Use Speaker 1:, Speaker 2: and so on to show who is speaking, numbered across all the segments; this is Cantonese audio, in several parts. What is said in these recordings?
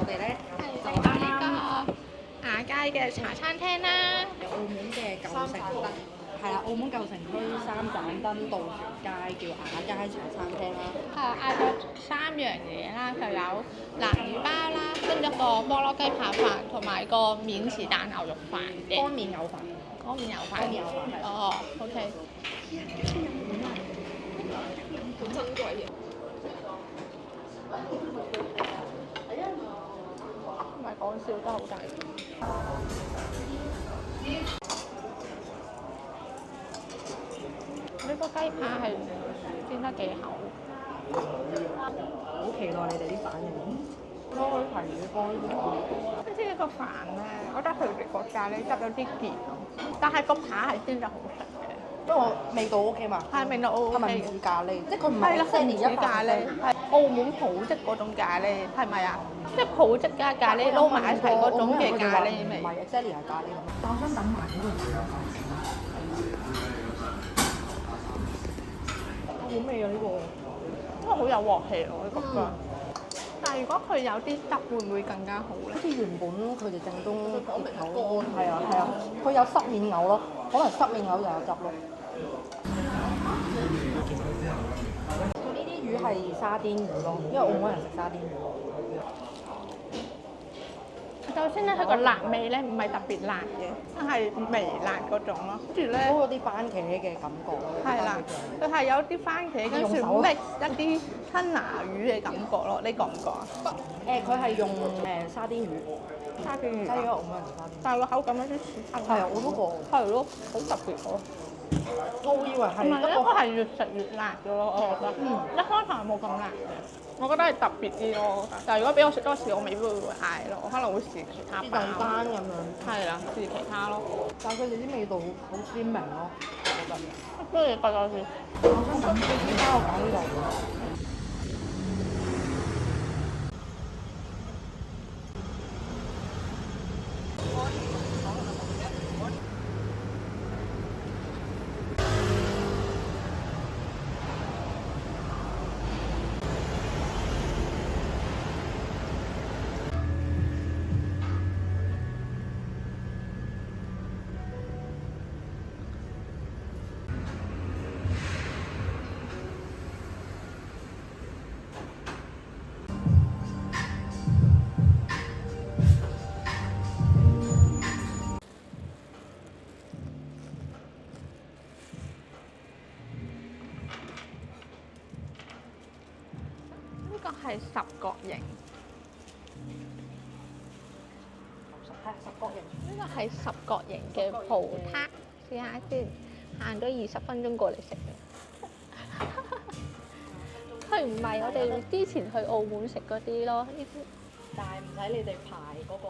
Speaker 1: 哋咧就
Speaker 2: 嚟到呢個亞街嘅茶餐廳啦。
Speaker 1: 澳門嘅舊城，係啦，澳門舊城區三盞燈渡船街叫亞街茶餐廳啦。
Speaker 2: 嗌咗3樣嘢啦，就有南魚包啦，跟住一個菠蘿雞扒飯同埋個免治蛋牛肉飯嘅。
Speaker 1: 乾麵牛飯，
Speaker 2: 乾麵牛飯。
Speaker 1: 乾麵牛飯係。
Speaker 2: 哦，OK。
Speaker 3: 好珍貴嘅。
Speaker 2: 唔係講笑，都好大。呢個雞扒係煎得幾厚。
Speaker 1: 好期待你哋啲反應。開提嘅開
Speaker 2: 即係呢個飯咧，我覺得佢哋個咖喱汁有啲澀，但係個扒係煎得好食嘅。
Speaker 1: 不過味道 OK 嘛？
Speaker 2: 係味道 OK
Speaker 1: 係咪唔似咖喱？即係佢唔係
Speaker 2: 係啦，佢唔
Speaker 1: 一
Speaker 2: 似咖喱，係澳門普式嗰種咖喱，係咪啊？即係普式加咖喱撈埋一齊嗰種嘅咖喱味。
Speaker 1: 唔係 exactly 係咖喱咁。但我想等埋嗰個飯。好味啊！呢個
Speaker 2: 因為好有鑊氣我覺得。但係如果佢有啲汁，會唔會更加好咧？
Speaker 1: 好似原本佢哋正宗熱牛，係啊係啊，佢有濕面牛咯，可能濕面牛就有汁咯。佢呢啲魚係沙甸魚咯，因為澳門人食沙甸魚。
Speaker 2: 首先咧，佢個辣味咧唔係特別辣嘅，係微辣嗰種咯。跟住咧，
Speaker 1: 多咗啲番茄嘅感覺咯。
Speaker 2: 係啦，佢係有啲番茄，跟住 mix 一啲吞拿魚嘅感覺咯。你覺唔覺啊？
Speaker 1: 佢係用沙甸魚，
Speaker 2: 沙甸魚。
Speaker 1: 係啊，澳門人沙甸魚。
Speaker 2: 但係個口感有啲似吞拿魚。
Speaker 1: 係啊，我都覺。
Speaker 2: 係咯，好特別咯。
Speaker 1: 我以為係。
Speaker 2: 唔係，應該係越食越辣嘅咯，我覺得。一開頭係冇咁辣嘅。我覺得係特別啲咯，但係如果俾我食多次，我未必會嗌咯，我可能會試其他包。
Speaker 1: 啲單咁樣。
Speaker 2: 係啦，試其他咯。
Speaker 1: 但係佢哋啲味道好鮮明咯，我覺得。
Speaker 2: 不如你過咗先。
Speaker 1: 我想等點解我講呢度？
Speaker 2: 呢個係十角形。
Speaker 1: 十角形。
Speaker 2: 呢個係十角形嘅葡撻，試下先。行咗20分鐘過嚟食嘅。佢唔係我哋之前去澳門食嗰啲咯，呢啲。
Speaker 1: 但係唔使你哋排嗰個。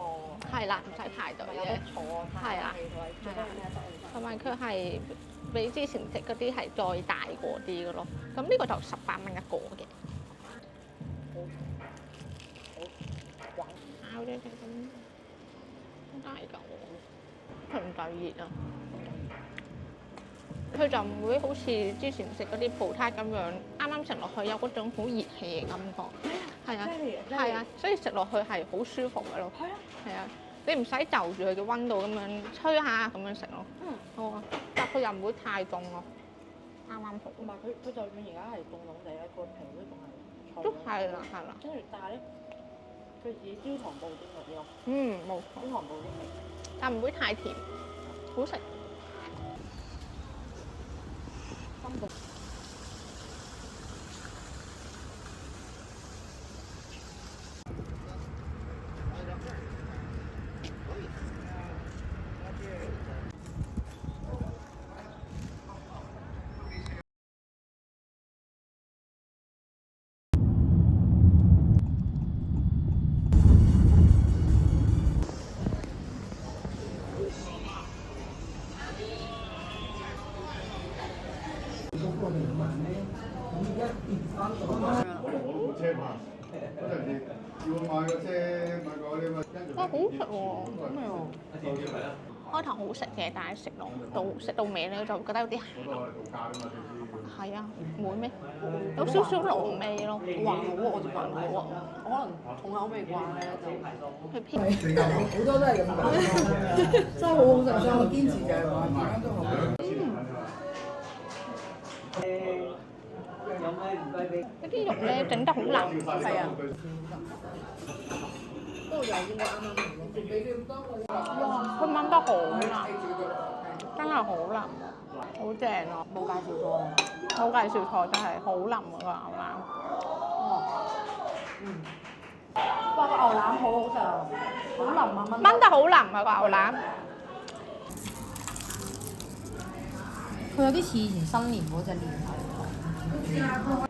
Speaker 2: 係啦，唔使排隊
Speaker 1: 有得
Speaker 2: 嘅。
Speaker 1: 坐，
Speaker 2: 係啦，
Speaker 1: 係啦，
Speaker 2: 同埋佢係比之前食嗰啲係再大個啲嘅咯。咁呢個就18蚊一個嘅。咬咗佢咁，好大嚿喎，佢唔夠熱啊！佢就唔會好似之前食嗰啲葡撻咁樣，啱啱食落去有嗰種好熱氣嘅感覺。係啊，係啊，所以食落去係好舒服嘅咯。係啊，係啊，你唔使就住佢嘅温度咁樣吹下咁樣食咯。好啊，但佢又唔會太凍咯，啱啱好。
Speaker 1: 同埋佢就算而家係凍凍地咧，個皮都仲係。
Speaker 2: 都係啦，係啦。
Speaker 1: 跟住但係咧，佢似焦糖布丁嗰啲咯。
Speaker 2: 冇錯。
Speaker 1: 焦糖布丁味，
Speaker 2: 但唔會太甜，好食。
Speaker 1: 深度。
Speaker 4: 車牌嗰陣時叫我買個車買個啲乜，跟住
Speaker 2: 哇，好食喎！咁樣開頭好食嘅，但係食到尾咧就覺得有啲鹹。係啊，唔會咩？有少少濃味咯，
Speaker 1: 還好啊，我就還好啊，我可能重口味慣咧就。
Speaker 2: 係偏
Speaker 5: 好多都係咁講，真係好好食，所以我堅持就係話大家都好。
Speaker 2: 嗰啲肉咧整得好腍，
Speaker 1: 係啊。都有應該啱啱好。
Speaker 2: 哇！佢炆得好腍，真係好腍，好正啊！
Speaker 1: 冇介紹過啊。
Speaker 2: 冇介紹錯，真係好腍啊個牛腩。
Speaker 1: 哇！哇！個牛腩好好食啊，好腍啊炆。
Speaker 2: 炆得好腍啊個牛腩。
Speaker 1: 佢有啲似以前新年嗰隻蓮頭。